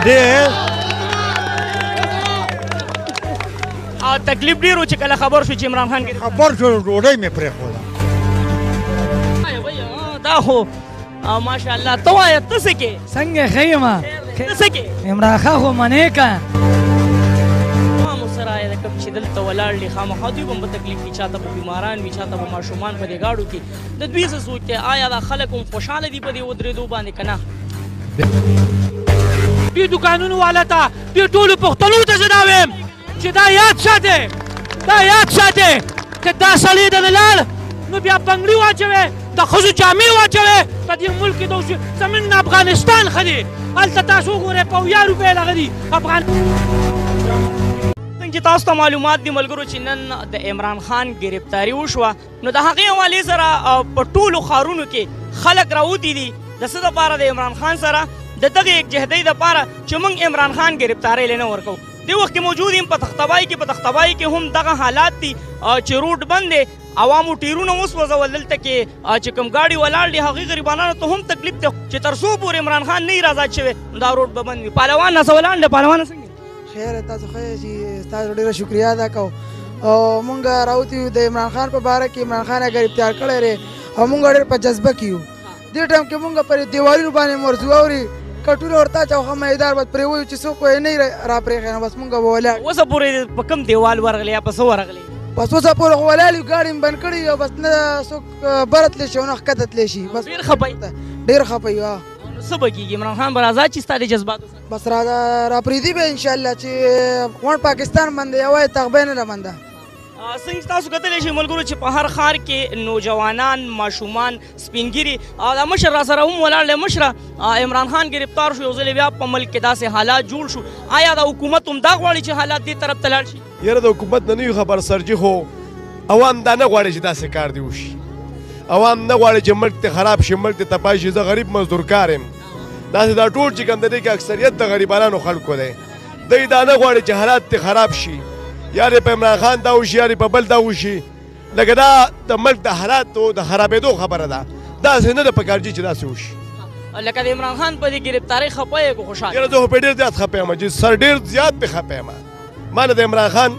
ډېر تکلیف ډېر و چې کله خبر شو چې عمران خان خبر شو ډوډۍ مې پرېښوده. دا خو ماشاءالله ته وایه ته څه کې څنګه ښه یم ته څه کې عمران خان خو منې که عوامو سره د کوم چې دلته ولاړ دي خامخا دوی به هم په تکلیف وي چاته به بیماران وي چاته به ماشومان په دې ګاډو کې د دوی څه سوچ دی آیا دا خلک هم خوشحاله دي په دې ودرېدو باندې که نه دې دوکانونو والا ته دې ټولو پښتنو ته زه دا وایم چې دا یاد ساتئ دا یاد ساتئ که دا سړی د لاړ نو بیا پنګړي واچوئ د ښځو جامې واچوئ په دې ملک کې زموږ نه افغانستان ښه دی هلته تاسو وګورئ په 1000 روپۍ لغه دي څنګه چې تاسو ته معلومات دي ملګرو چې نن د عمران خان ګرفتاري وشوه نو د هغې حوالې سره په ټولو ښارونو کې خلک راوتي دي د څه دپاره د عمران خان سره د دغې یکجهتۍ دپاره چې موږ عمران خان ګرفتاری له نه ورکوو دې وخت کې موجود یم په تختبای کې هم دغه حالات دي چې روډ بند دی عوامو ټیرونه وسوځول دلته کې چې کوم ګاډي ولاړ دي هغې غریبانانو ته هم تکلیف دی چې تر څو پورې عمران خان نه وي رازاد شوی دا روډ به بند وي پهلوان ناسه ولاړ دی پهلوانه څنګه خیر تاسو ښه چې تاسو ډېره شکریا ادا کوو او مونږ راوتي یو د عمران خان په باره کې عمران خان ګرفتار کړی دی او مونږ ډېر په جذبه کې یو دې ټایم کې مونږ پر دیوالونو باندې مرزو اوري کټونه ورته اچوو ښه میدار به پرې وایو چې څوک یې نه راپرېښی نو بس مونږ به ولاړ اوسه پورې په کوم دیوال ورغلی یا په څه ورغلی بس اوسه پورې خو ولاړ یو ګاډي مې بند کړي او بس نه څوک بره تللی شي او نه ښکته تللی شي بس ډېر خفه یې ډېر خفه یو نو څه به کېږي عمران خان به راځه چې ستا د جذباتو سره بس راپرېږدي به انشاءالله چې غونډ پاکستان باندې یوه تغبه نه رامنده څنګه چې تاسو کتلی شئ ملګرو چې په هر ښار کې نوجوانان ماشومان سپینګیري دا مشر را سره هم ولاړ دی مشره عمران خان ګرفتار شو یو ځلې بیا په ملک کې داسې حالات جوړ شو آیا د حکومت هم دا غواړي چې حالات دې طرف ته لاړ شي یاره د حکومت نه نه یو خبر سرجي خو عوام دا نه غواړي چې داسې کار دی وشي عوام نه غواړي چې ملک ته خراب شي ملک ته تباه شي زه غریب مزدور کار یم داسې دا ټول چې کوم د دې کې اکثریت د غریبانو خلکو دی دوی دا نه غواړي چې حالات ته خراب شي یا دې په عمران خان دا وشي یا دې په بل دا وشي لکه دا د ملک د حالاتو د خرابېدو خبره ده داسې نه ده پکار چې داسې وشي لکه د عمران خان په دې ګرفتارۍ خفه یې که خوشحاله یاره زه خو پرې ډېر زیات خفه یم چې سر ډېر زیات پې خفه یم ما نه د عمران خان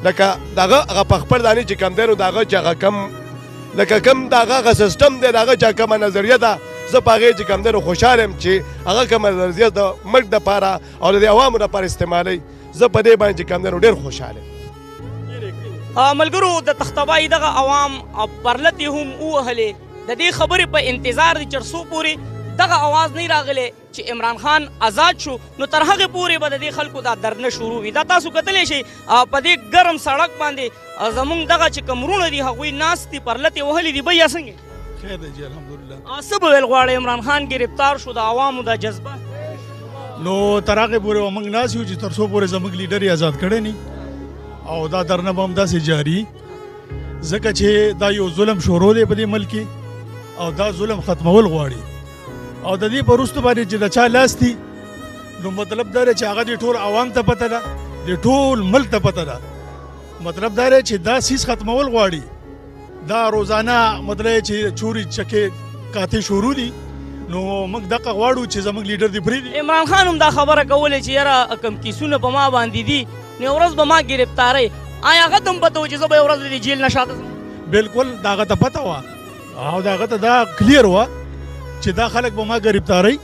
لکه دغه هغه په خپل دانې چې کم دی نو د هغه چې هغه کم لکه کم د هغه سیسټم دی د هغه چې کومه نظریه ده زه په هغې چې کم دی نو خوشحاله یم چې هغه کومه نظریه د ملک دپاره او د عوامو دپاره استعمالوي زه په دې باندې چې کم دی نو ډېر خوشحاله یم ملګرو د تختبای دغه عوام پرلتې هم ووهلې د دې خبرې په انتظار دي چې څو پورې دغه اواز نه راغلی چې عمران خان آزاد شو نو تر هغې پورې به د دې خلکو دا دردنه شروع وي دا تاسو کتلی شئ په دې ګرم سړک باندې زموږ دغه چې کوم وروڼه دي هغوی ناست دي پرلتې وهلې دي بیا څنګه خیر دی جی الحمدلله څه به ویل غواړئ عمران خان ګرفتار شو د عوامو دا جذبه نو تر هغې پورې به موږ ناست یو چې تر څو پورې زموږ لیډر یې آزاد کړی نه او دا درنه به هم داسې جاري ځکه چې دا یو ظلم شروع دی په دې ملک کې او دا ظلم ختمول غواړي او د دې په وروستو باندې چې د چا لاس دي نو مطلب دا دی چې هغه د ټول عوام ته پته ده د ټول ملک ته پته ده مطلب دا دی چې دا سیس ختمول غواړي دا روزانه مطلب چې چوري چکې کاتې شروع دي نو موږ دغه غواړو چې زموږ لیډر دې پرېږدي عمران خان هم دا خبره کولی چې یاره کوم کیسونه په ما باندې دي نو یو ورځ به ما ګرفتارۍ آیا هغه ته هم پته و چې زه به یو ورځ د جیل نه شاته ځم بالکل د هغه ته پته وه او د هغه ته دا کلیر وه چې دا خلک به ما ګرفتارۍ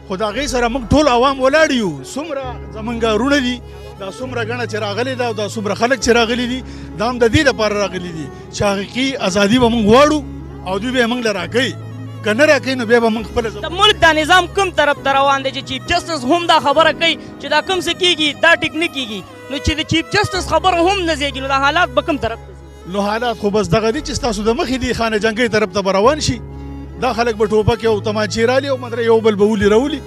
خو د هغې سره موږ ټول عوام ولاړ یو څومره زموږ وروڼه دي دا څومره ګڼه چې راغلې ده او دا څومره خلک چې راغلي دي دا هم د دې لپاره راغلي دي چې حقیقي ازادي به موږ غواړو او دوی به یې موږ له راکوي که نه راکوي نو بیا به موږ خپله د ملک دا نظام کوم طرف ته روان دی چې چیف جسټس هم دا خبره کوي چې دا کوم څه کېږي دا ټیک نه کېږي نو چې د چیف جسټس خبره هم نه زیږي نو دا حالات به کوم طرف ته نو حالات خو بس دغه دي چې ستاسو د مخې دي خانه جنګۍ طرف ته به روان شي دا خلک به ټوپکې او تمانچې رالي او مدره یو بل به ولي راولي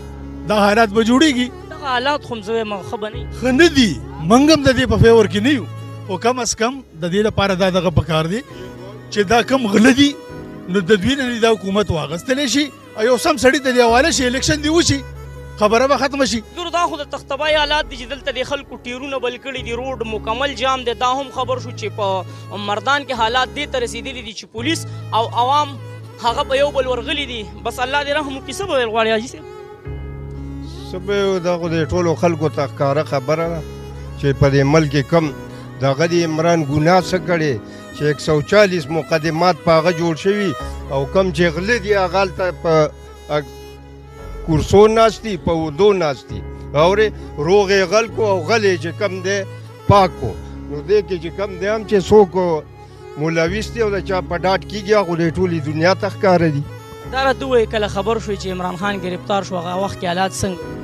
دا حالات به جوړېږي دغه حالات خو هم زه وایم ښه به نه ښه نه دي موږ هم د دې په فیور کې نه یو خو کم از کم د دې لپاره دا دغه پکار دی چې دا کم غله دي نو د دوی نه دا حکومت واغستلی شي او یو سم سړي ته دې حواله شي الیکشن دې وشي خبره به ختمه شي ګورو دا خو د تختبای حالات دي چې دلته د خلکو ټیرونه بل کړي دي روډ مکمل جام دی دا هم خبر شو چې په مردان کې حالات دې ته رسېدلي دي چې پولیس او عوام هغه په یو بل ورغلي دي بس الله دې رحم وکړي څه به ویل غواړې حاجي صاحب څه به دغه د ټولو خلکو ته ښکاره خبره ده چې په دې ملک کې کم دغه د عمران ګناه څه کړې چې 140 مقدمات په هغه جوړ شوي او کم چې غله دي هغه هلته په کرسو ناست دي په اردو ناست دي اورې روغ یې غل کو او غل یې چې کم دی پاک کو نو دې کې چې کم دی هم چې څوک ملوث دي او د چا په ډاډ کېږي هغه د ټولې دنیا ته ښکاره دي دا راته ووایي کله خبر شوې چې عمران خان ګرفتار شو هغه وخت کې حالات څنګه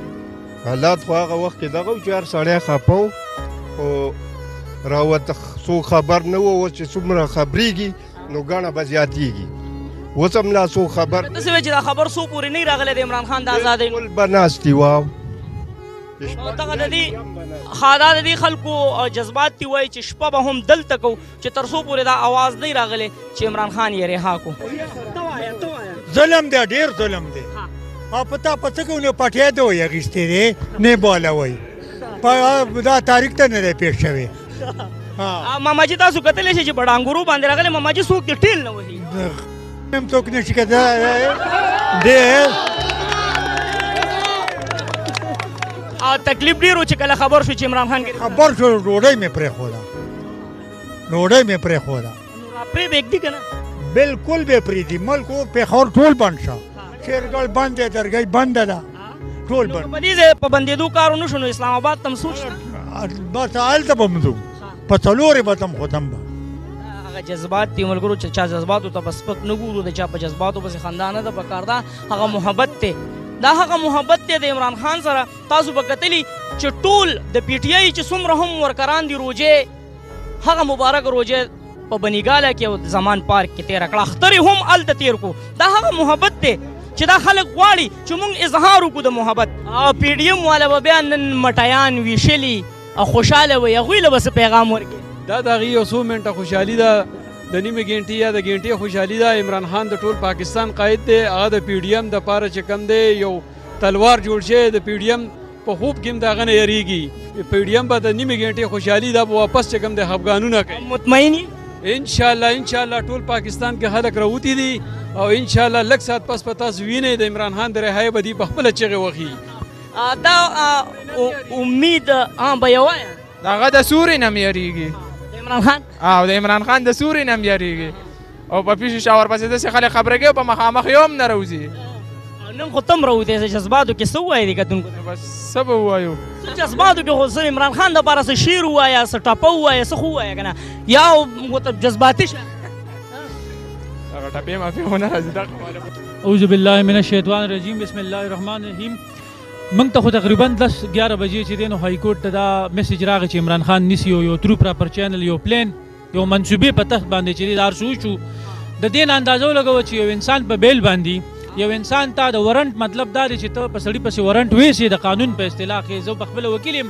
حالات خو هغه وخت کې دغه و چې هر سړی خفه و خو راوته څوک خبر نه و اوس چې څومره خبرېږي نو ګڼه به زیاتېږي اوس هم لا څوک خبر داسې وایي چې دا خبر څو پورې نه راغلی د عمران خان د ازادۍ ټول به ناست دي واو دغه د دې دا د دې خلکو جذبات دي وایي چې شپه به هم دلته کوو چې تر څو پورې دا آواز نه راغلی چې عمران خان یې رها کو ظلم دی ډېر ظلم دی او په تا په څه کوو نو پټیا دی وایي اخیستی دی نه باله وایي دا تاریخ ته نه دی پیښ شوی ماماجي تاسو کتلی شئ چې بډانګورو باندې راغلی ماماجي څوک دې ټیل نه وهي هم څوک نه شي دی تکلیف ډېر و چې کله خبر شو چې عمران خان خبر شو ډوډۍ مې پرېښوده ډوډۍ مې پرېښوده پرې به ږدي که نه بلکل به پرېږدي ملک و پېښور ټول بند شه شیرګل بند دی درګۍ بنده ده ټول بند په دې ځای په بندېدو کار ونه شو نو اسلام آباد ته هم سوچ بس هلته به م ځو په څلورې به ته م ختم به هغه جذبات دي ملګرو چې چا جذباتو ته به سپک نه ګورو د چا په جذباتو پسې خندا نه ده پکار ده هغه محبت دی دا هغه محبت دی د عمران خان سره تاسو به کتلي چې ټول د پی ټي آی چې څومره هم ورکران دي روجې هغه مبارک روجې په بنیګاله کې او زمان پارک کې تېره کړه اخترې هم هلته تېر کړو دا هغه محبت دی چې دا خلک غواړي چې موږ اظهار وکړو د محبت پی ډي ایم والا به بیا نن مټیان ویشلي او خوشحاله وي هغوی له به څه پیغام ورکړي دا د هغې یو څو منټه خوشحالي ده د نیمې ګنټې یا د ګنټې خوشحالي ده عمران خان د ټول پاکستان قائد دی هغه د پی ډي ایم دپاره چې کوم دی یو تلوار جوړ شوی د پی ډي ایم په خوب کې هم د هغه نه یریږي پی ډي ایم به د نیمې ګنټې خوشحالي ده به واپس چې کوم دی خفګانونه کوي مطمئن انشاءالله ټول پاکستان کې خلک راوتي دي او انشاءالله لږ ساعت پس په تاسو وینئ د عمران خان د رهایۍ به دوی په خپله چغې وخي دا امید به یې وایه د هغه د سوري نه م یریږي عمران خان او د عمران خان د سوري نه م یریږي او په پیشو شا ورپسې داسې خلک خبرې کوي په مخامخ یو هم نه راوځي نن خو ته هم راوتی څه جذباتو کې څه ووایې د کتونکو ته بس څه به ووایو جذباتو کې خو څه عمران خان دپاره څه شعر ووایه څه ټپه ووایه څه خو ووایه که نه یا ورته جذباتي شه هغه ټپې مافې ونه راځي اعوذ بالله من الشیطان الرجیم بسم الله الرحمن الرحیم موږ ته خو تقریبا 10-11 بجې چې دی نو های کورټ ته دا میسج راغی چې عمران خان نیسي یو ترو پراپر چینل یو پلین یو منصوبې په تخت باندې چې دی دا هر څه وشو د دې نه اندازه ولګوه چې یو انسان په بیل باندې یو انسان ته د ورنټ مطلب دا دی چې ته په سړي پسې ورنټ ویسې د قانون په اصطلاح کې زه په خپله وکیل یم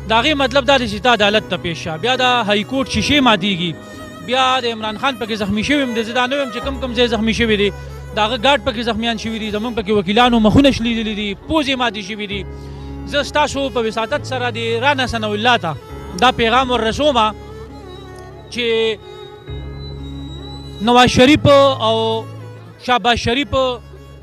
د هغې مطلب دا دی چې ته عدالت ته پیش شه بیا د های کورټ شیشې ماتېږي بیا د عمران خان پکې زخمي شوي یم زه دا نه ویم چې کوم ځای زخمي شوي دي د هغه ګارډ پکې زخمیان شوي دي زموږ پکې وکیلانو مخونه شلیدلي دي پوزې ماتې شوي دي زه ستاسو په وساطت سره د رانا ثناء الله ته دا پیغام وررسومه چې نواز شریف او شهباز شریف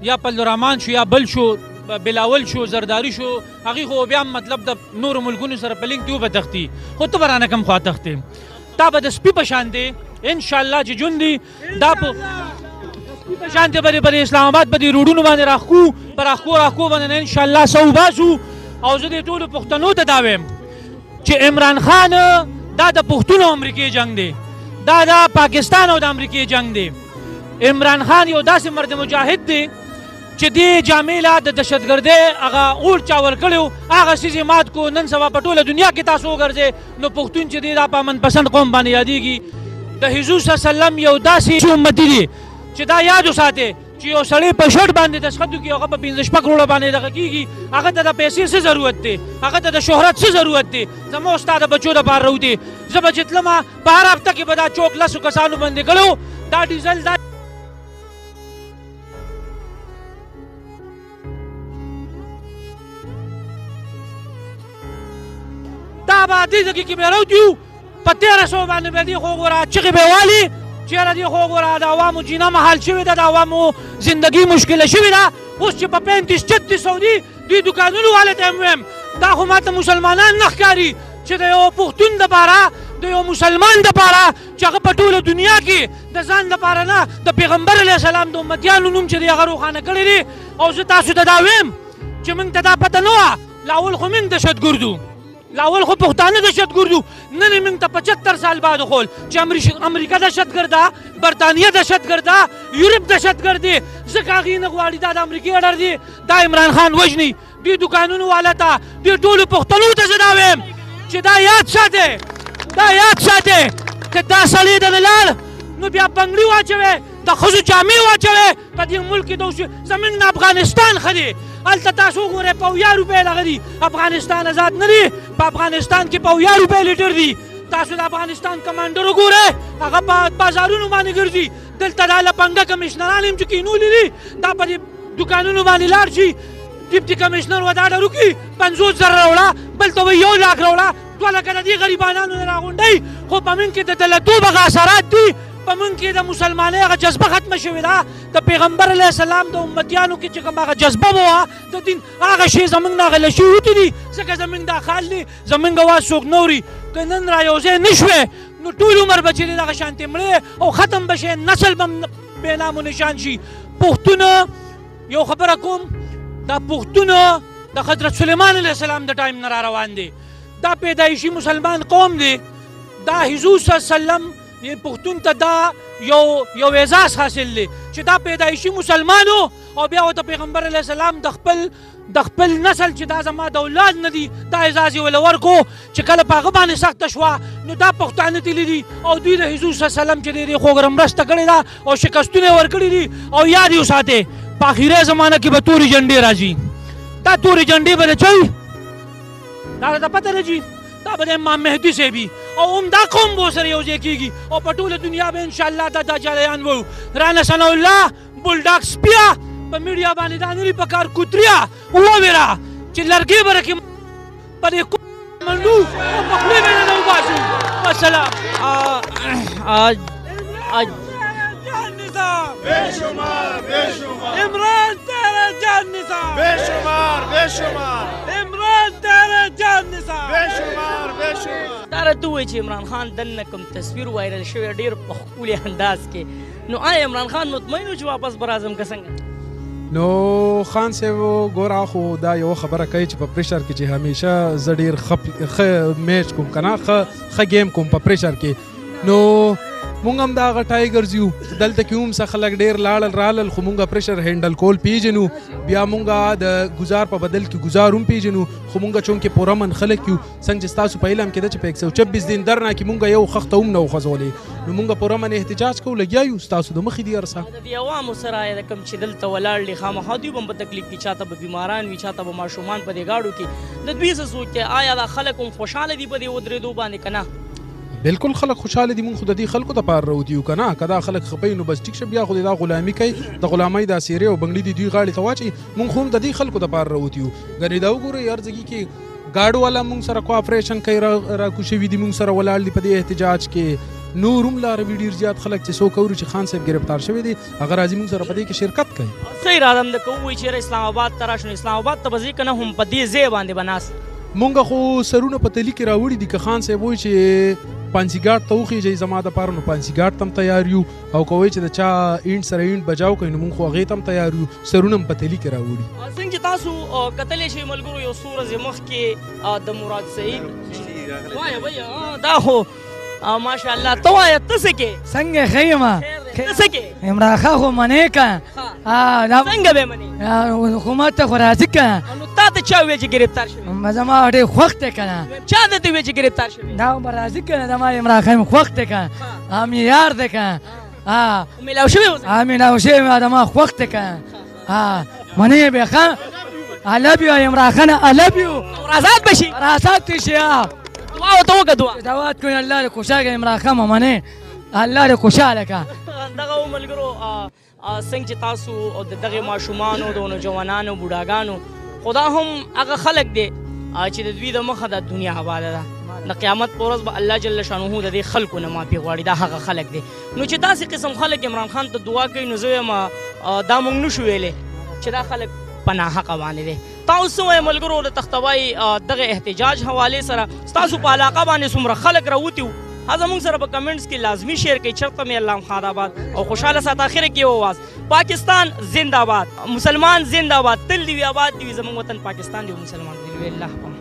یا پلورحمان شو یا بل شو بلاول شو زرداری شو هغې خو بیا مطلب د نورو ملکونو سره په لینک دی وبه تښتي خو ته به رانه کم خوا تښتې تا به د سپي په شان دی انشاءالله چې ژوند دی دا په سپي په شان دی به د اسلام آباد په دې روډونو باندې راښکو په راښکو باندې نه انشاءالله څه وباسو او زه دې ټولو پښتنو ته دا ویم چې عمران خان دا د پښتون او امریکې جنګ دی دا د پاکستان او د امریکې جنګ دی عمران خان یو داسې مرد مجاهد دی چې دې جامې له د دهشتګردۍ هغه اور چا ورکړی هغه څیز مات کو نن سبا په ټوله دنیا کې تاسو وګرځئ نو پښتون چې دی دا په امن پسند قوم باندې یادېږي د حضور صلی الله علیه وسلم یو داسې امتي دی چې دا یاد وساتئ چې یو سړی په شرط باندې دستخط وکړي هغه په 15 کروړه باندې دغه کېږي هغه ته د پیسې څه ضرورت دی هغه ته د شهرت څه ضرورت دی زما او ستا د بچو دپاره راوتې زه به چې تلمه په هر هفته کې به دا چوک 10 کسانو باندې کړو دا ډیزل دا دا به دې ځکه کې به راوتي یو په 1300 باندې به دې خو ګوره چغې به والي چېرې دې خو ګوره د عوامو جینه محال شوې ده د عوامو زندګي مشکله شوې ده اوس چې په 35-36 دي دې دوکانونو والا ته هم ویم دا خو ماته مسلمانان نه ښکاري چې د یو پښتون دپاره د یو مسلمان دپاره چې هغه په ټوله دنیا کې د ځان دپاره نه د پیغمبر علیه السلام د امتیانو نوم چې دی هغه روښانه کړی دی. او زه تاسو ته دا ویم چې موږ ته دا پته نه وه لاول خو موږ دهشتګرد وو لاول خو پښتانه دهشتګرد وو نن یې موږ ته 75 سال بعد وښول چې امریکا دهشتګرد ده برطانیه دهشتګرد ده یورپ دهشتګرد دی ځکه هغې نه غواړي دا د امریکې اډر دی دا عمران خان وژني دې دوکانونو والا ته دې ټولو پښتنو ته زه دا ویم چې دا یاد ساتئ دا یاد ساتئ که دا سړی دنه لاړ نو بیا بنګړي واچوئ د ښځو جامې واچوئ په دې ملک کې زموږ نه افغانستان ښه دی هلته تاسو وګورئ په 1000 روپۍ دغه دي افغانستان آزاد نه دی په افغانستان کې په 1000 روپۍ لیټر دي تاسو د افغانستان کمانډر وګورئ هغه په بازارونو باندې ګرځي دلته دا لپنګه کمیشنران هم چې کینولي دي دا په دې دوکانونو باندې لاړ شي ډیپټي کمیشنر ورته اډر وکړي 50,000 راوړه بل ته وایي 1 لاک راوړه 2 لکه د دې غریبانانو نه راغونډئ خو په موږ کې د دلتوب هغه اثرات دي په موږ کې د مسلمانۍ هغه جذبه ختمه شوې ده د پیغمبر علیه السلام د امتیانو کې چې کوم هغه جذبه به وه د دین هغه شی زموږ نه هغه لشي وتې دي ځکه زموږ دا خال دی زموږ اواز څوک نه اوري که نن را یو ځای نه شوې نو ټول عمر به چې دی دغه شانتې مړې او ختم به شي نسل به بې نام و نشان شي. پښتونه یو خبره کوم دا پښتونه د حضرت سلیمان علیه السلام د ټایم نه را روان دی دا پیدایشي مسلمان قوم دی دا حضور صلی الله علیه وسلم پښتون ته دا یو اعزاز حاصل دی چې دا پیدایشي مسلمان او بیا ورته پیغمبر علیه السلام د خپل نسل چې دا زما د اولاد نه دي دا اعزاز یې ورله ورکړو چې کله په هغه باندې سخته شوه نو دا پښتانه تللي دي او دوی د حضور صلی الله علیه وسلم چې دی خوږره مرسته کړې ده او شکستونه یې ورکړي دي او یاد یې وساتئ په اخري زمانه کې به تورې جنډې راځي دا تورې جنډې به د چوي دا ته پته لګي دا به د امام مهدي صاحب وي او همدا قوم به ورسره یو ځای کېږي او په ټوله دنیا به انشاءالله دا دجالیان وو رانه ثناء الله بولډاک سپیه په میډیا باندې دا نه وي په کار کوتریا وویره چې لرګې به رکې په دې منډو او په خولې به یې نه وباسو والسلام. عمران تیرا جان نثار بے شمار بے شمار عمران تیرا جان نثار بے شمار بے شمار. دا راته ووایي چې عمران خان دننه کوم تصویر وایرل شوی ډېر په ښکلي انداز کې نو آیا عمران خان مطمئن و چې واپس به راځم که څنګه؟ نو خان صاحب ګوره خو دا یو خبره کوي چې په پریشر کې چې همیشه زه ډېر ښه میچ کوم که نه ښه گیم کوم په پریشر کې نو مونږ هم د هغه ټایګرز یو دلته کې هم څه خلک ډېر لاړل رالل خو مونږ پریشر هینډل کول پیژنو بیا مونږ د ګزار په بدل کې ګزار هم پیژنو خو مونږ چونکې پرامن خلک یو څنګه چې ستاسو په علم کې ده چې په 126 دین درنه کې مونږ یو خښته هم نه وخځولې نو مونږ پرامن احتجاج کوو لګیا یو ستاسو د مخې دي هر څه د دې عوامو سره د کوم چې دلته ولاړ دي خامخا دوی به هم په تکلیف کې چاته به بیماران وي چاته به ماشومان په دې ګاډو کې د دوی څه سوچ دی آیا دا خلک هم خوشحاله دي په دې ودرېدو باندې که نه؟ بالکل خلک خوشحاله دي مونږ خو د دې خلکو دپاره راوتي یو که نه که دا خلک خپوي نو بس ټیک شه بیا خو دا غلامي کوي د غلامۍ دا څیرې او بنګړي دي دوی غاړې ته واچوي مونږ خو هم د دې خلکو دپاره راوتي یو ګنې دا وګورئ هر ځګي کې ګاډو والا مونږ سره کوآپریشن کوي راکوشوي دي مونږ سره ولاړ دي په دې احتجاج کې نور هم لاروي ډېر زیات خلک چې څوک اوري چې خان صاحب ګرفتار شوی دی هغه راځي مونږ سره په دې کې شرکت کوي. څه اراده م ده که ووایي چېرې اسلام آباد ته راشو اسلام آباد ته به ځې که نه هم په دې ځای باندې به ناست مونږ خو سرونه په تلي کې راوړي دي که خان صاحب وایي چې پانسي ګاډ ته وخېږئ زما دپاره نو پانسي ګاډ ته هم تیار یو او که وایي چې د چا اینډ سره اینډ بجاو کوي نو مونږ خو هغې ته هم تیار یو سرونه هم په تلي کې راوړي. څنګه چې تاسو کتلی شئ ملګرو یو څو ورځې مخکې د مراد سعید وایه بھیا دا خو ماشاءالله ته وایه ته څه کې څنګه ښه یم ته څه کې عمران خان خو منې که څنګه به منې حکومت ته خو راځي که نو تا ته چا وویل چې ګرفتار شوی زما ډېر خوښ دی که نه چا درته وویل چې ګرفتار شوی دا به راځي که نه زما عمران خان خوښ دی که مې یار دی که میلاو شوی اوس میلاو شوی زما خوښ دی که منې بیا ښه I love you عمران خان I love you رازات بشي رازات شي دعا ورته وکړه دعا کوي الله دې خوشحاله عمران خان منې الله دې خوشحاله کړه دغه ملګرو څنګه چې تاسو د دغه ماشومانو د نوجوانانو بوډاګانو خدا هم هغه خلک دی چې د دوی د مخه د دنیا آباده ده د قیامت په ورځ به الله جل شانه د دې خلکو نه معافي غواړي دا هغه خلک دی نو چې داسې قسم خلک عمران خان ته دعا کوي نو زه وایم دا موږ نشو ویلی چې دا خلک په ناحقه باندې دی تاسو څه وایئ ملګرو د تختوای دغه احتجاج حوالې سره ستاسو په علاقه باندې څومره خلک راوتي وو هغه زموږ سره په کمنټس کې لازمي شیر کړئ چېرته مې الله خان آباد او خوشحاله سات اخره کې وواز پاکستان زنده باد مسلمان زنده باد تل دی وي آباد دی وي زموږ وطن پاکستان دی مسلمان دی وي الله